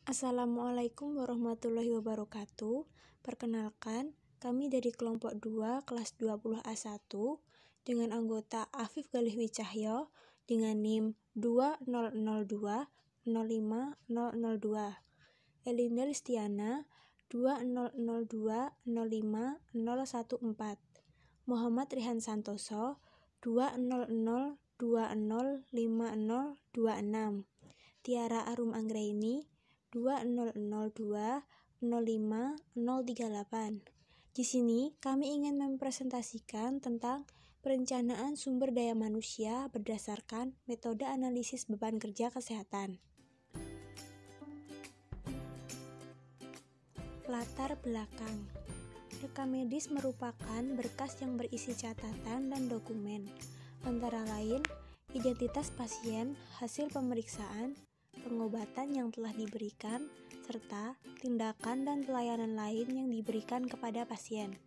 Assalamualaikum warahmatullahi wabarakatuh. Perkenalkan, kami dari kelompok 2 kelas 20A1 dengan anggota Afif Galih Wicahyo dengan NIM 200205002, Elinda Listiana 200205014, Muhammad Rihan Santoso 200205026, Tiara Arum Anggraini 200205038. Di sini kami ingin mempresentasikan tentang perencanaan sumber daya manusia berdasarkan metode analisis beban kerja kesehatan. Latar belakang. Rekam medis merupakan berkas yang berisi catatan dan dokumen, antara lain identitas pasien, hasil pemeriksaan, pengobatan yang telah diberikan, serta tindakan dan pelayanan lain yang diberikan kepada pasien.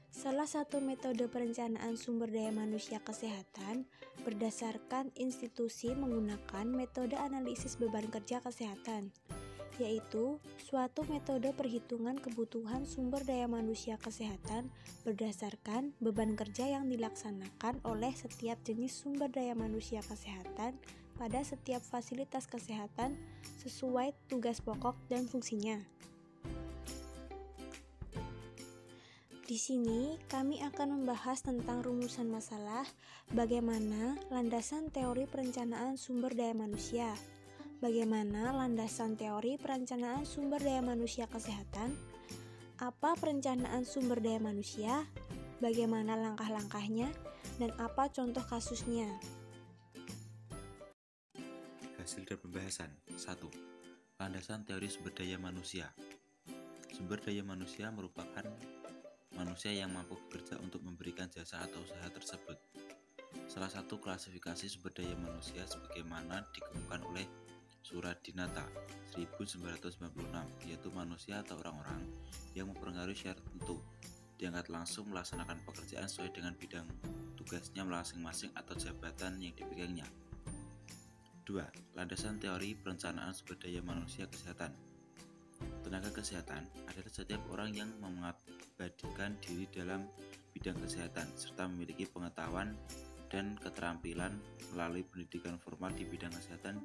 Salah satu metode perencanaan sumber daya manusia kesehatan berdasarkan institusi menggunakan metode analisis beban kerja kesehatan, yaitu suatu metode perhitungan kebutuhan sumber daya manusia kesehatan berdasarkan beban kerja yang dilaksanakan oleh setiap jenis sumber daya manusia kesehatan pada setiap fasilitas kesehatan sesuai tugas pokok dan fungsinya. Di sini kami akan membahas tentang rumusan masalah, bagaimana landasan teori perencanaan sumber daya manusia, bagaimana landasan teori perencanaan sumber daya manusia kesehatan, apa perencanaan sumber daya manusia, bagaimana langkah-langkahnya, dan apa contoh kasusnya. Hasil dari pembahasan. 1. Landasan teori sumber daya manusia. Sumber daya manusia merupakan manusia yang mampu bekerja untuk memberikan jasa atau usaha tersebut. Salah satu klasifikasi sumber daya manusia sebagaimana dikemukakan oleh Suradinata 1996, yaitu manusia atau orang-orang yang mempengaruhi syarat tertentu diangkat langsung melaksanakan pekerjaan sesuai dengan bidang tugasnya masing-masing atau jabatan yang dipegangnya. 2. Landasan teori perencanaan sumber daya manusia kesehatan. Tenaga kesehatan adalah setiap orang yang mengabadikan diri dalam bidang kesehatan serta memiliki pengetahuan dan keterampilan melalui pendidikan formal di bidang kesehatan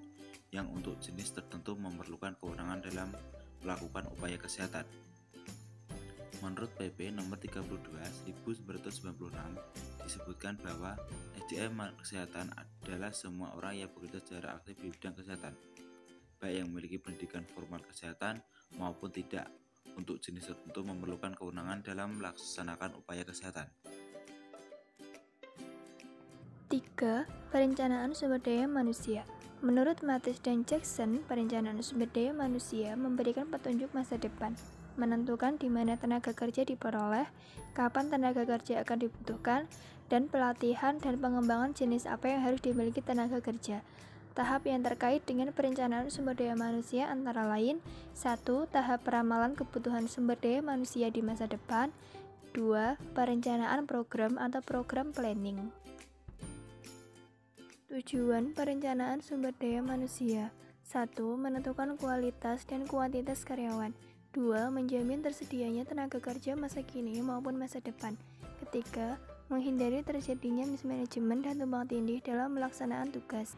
yang untuk jenis tertentu memerlukan kewenangan dalam melakukan upaya kesehatan. Menurut PP nomor 32 1996 disebutkan bahwa SDM kesehatan adalah semua orang yang bekerja secara aktif di bidang kesehatan, baik yang memiliki pendidikan formal kesehatan maupun tidak, untuk jenis tertentu memerlukan kewenangan dalam melaksanakan upaya kesehatan. 3. Perencanaan sumber daya manusia. Menurut Mathis dan Jackson, perencanaan sumber daya manusia memberikan petunjuk masa depan, menentukan di mana tenaga kerja diperoleh, kapan tenaga kerja akan dibutuhkan, dan pelatihan dan pengembangan jenis apa yang harus dimiliki tenaga kerja. Tahap yang terkait dengan perencanaan sumber daya manusia antara lain: 1. Tahap peramalan kebutuhan sumber daya manusia di masa depan. 2. Perencanaan program atau program planning. Tujuan perencanaan sumber daya manusia: 1. Menentukan kualitas dan kuantitas karyawan. 2. Menjamin tersedianya tenaga kerja masa kini maupun masa depan. Ketiga, menghindari terjadinya mismanajemen dan tumpang tindih dalam melaksanaan tugas.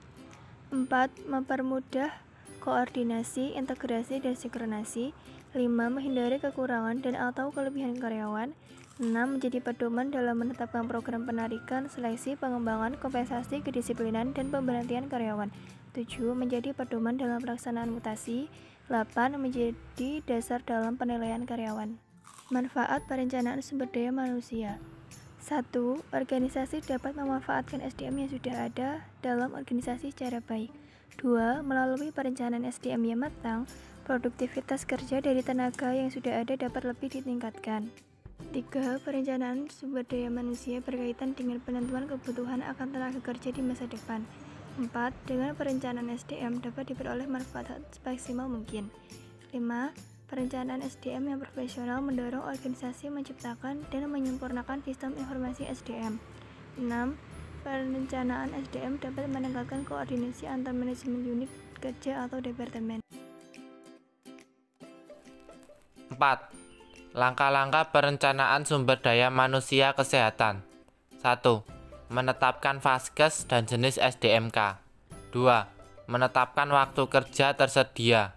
4. Mempermudah koordinasi, integrasi, dan sinkronasi. 5. Menghindari kekurangan dan atau kelebihan karyawan. 6. Menjadi pedoman dalam menetapkan program penarikan, seleksi, pengembangan, kompensasi, kedisiplinan, dan pemberhentian karyawan. 7. Menjadi pedoman dalam pelaksanaan mutasi. 8. Menjadi dasar dalam penilaian karyawan. Manfaat perencanaan sumber daya manusia. 1. Organisasi dapat memanfaatkan SDM yang sudah ada dalam organisasi secara baik. 2. Melalui perencanaan SDM yang matang, produktivitas kerja dari tenaga yang sudah ada dapat lebih ditingkatkan. 3. Perencanaan sumber daya manusia berkaitan dengan penentuan kebutuhan akan tenaga kerja di masa depan. 4. Dengan perencanaan SDM dapat diperoleh manfaat semaksimal mungkin. 5. Perencanaan SDM yang profesional mendorong organisasi menciptakan dan menyempurnakan sistem informasi SDM. 6. Perencanaan SDM dapat meningkatkan koordinasi antar manajemen unit kerja atau departemen. 4. Langkah-langkah perencanaan sumber daya manusia kesehatan. 1. Menetapkan vaskes dan jenis SDMK. 2. Menetapkan waktu kerja tersedia.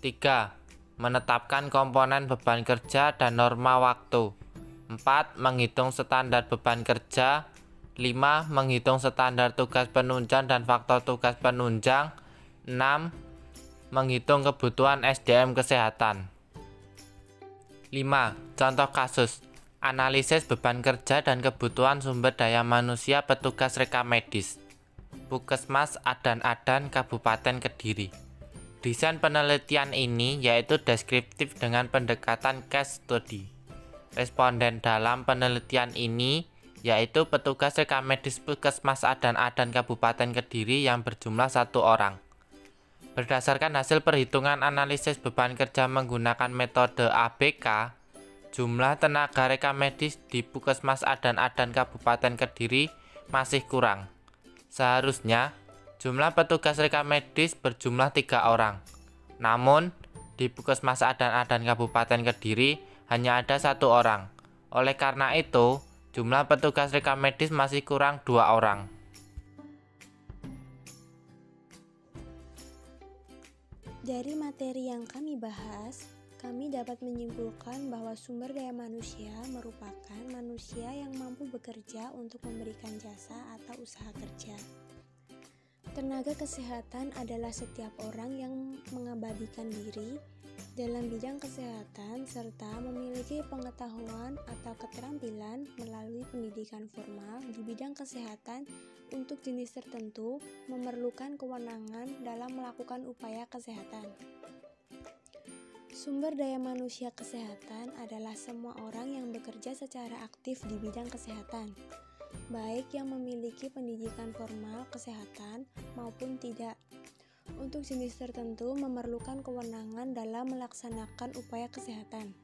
3. Menetapkan komponen beban kerja dan norma waktu. 4. Menghitung standar beban kerja. 5. Menghitung standar tugas penunjang dan faktor tugas penunjang. 6. Menghitung kebutuhan SDM kesehatan. 5. Contoh kasus. Analisis beban kerja dan kebutuhan sumber daya manusia petugas reka medis. Puskesmas Adan-Adan, Kabupaten Kediri. Desain penelitian ini yaitu deskriptif dengan pendekatan case study. Responden dalam penelitian ini yaitu petugas reka medis Puskesmas Adan-Adan Kabupaten Kediri yang berjumlah 1 orang. Berdasarkan hasil perhitungan analisis beban kerja menggunakan metode ABK, jumlah tenaga reka medis di Puskesmas Adan-Adan Kabupaten Kediri masih kurang. Seharusnya, jumlah petugas reka medis berjumlah 3 orang. Namun, di Puskesmas Adan-Adan Kabupaten Kediri hanya ada 1 orang. Oleh karena itu, jumlah petugas reka medis masih kurang 2 orang. Dari materi yang kami bahas, kami dapat menyimpulkan bahwa sumber daya manusia merupakan manusia yang mampu bekerja untuk memberikan jasa atau usaha kerja. Tenaga kesehatan adalah setiap orang yang mengabdikan diri dalam bidang kesehatan serta memiliki pengetahuan atau keterampilan melalui pendidikan formal di bidang kesehatan untuk jenis tertentu memerlukan kewenangan dalam melakukan upaya kesehatan. Sumber daya manusia kesehatan adalah semua orang yang bekerja secara aktif di bidang kesehatan, baik yang memiliki pendidikan formal kesehatan maupun tidak. Untuk jenis tertentu memerlukan kewenangan dalam melaksanakan upaya kesehatan.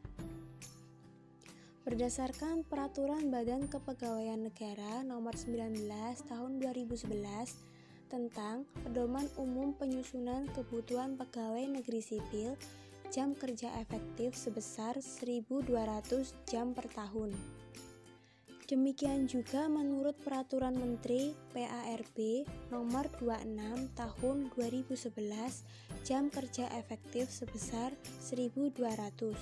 Berdasarkan Peraturan Badan Kepegawaian Negara Nomor 19 Tahun 2011 tentang Pedoman Umum Penyusunan Kebutuhan Pegawai Negeri Sipil, jam kerja efektif sebesar 1.200 jam per tahun. Demikian juga menurut Peraturan Menteri PARB Nomor 26 Tahun 2011, jam kerja efektif sebesar 1.200.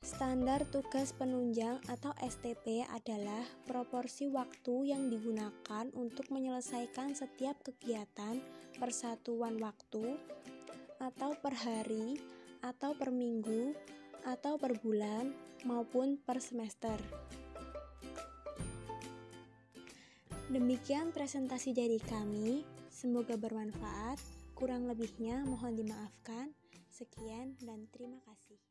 Standar tugas penunjang atau STP adalah proporsi waktu yang digunakan untuk menyelesaikan setiap kegiatan per satuan waktu atau per hari atau per minggu atau per bulan maupun per semester. Demikian presentasi dari kami, semoga bermanfaat. Kurang lebihnya mohon dimaafkan. Sekian dan terima kasih.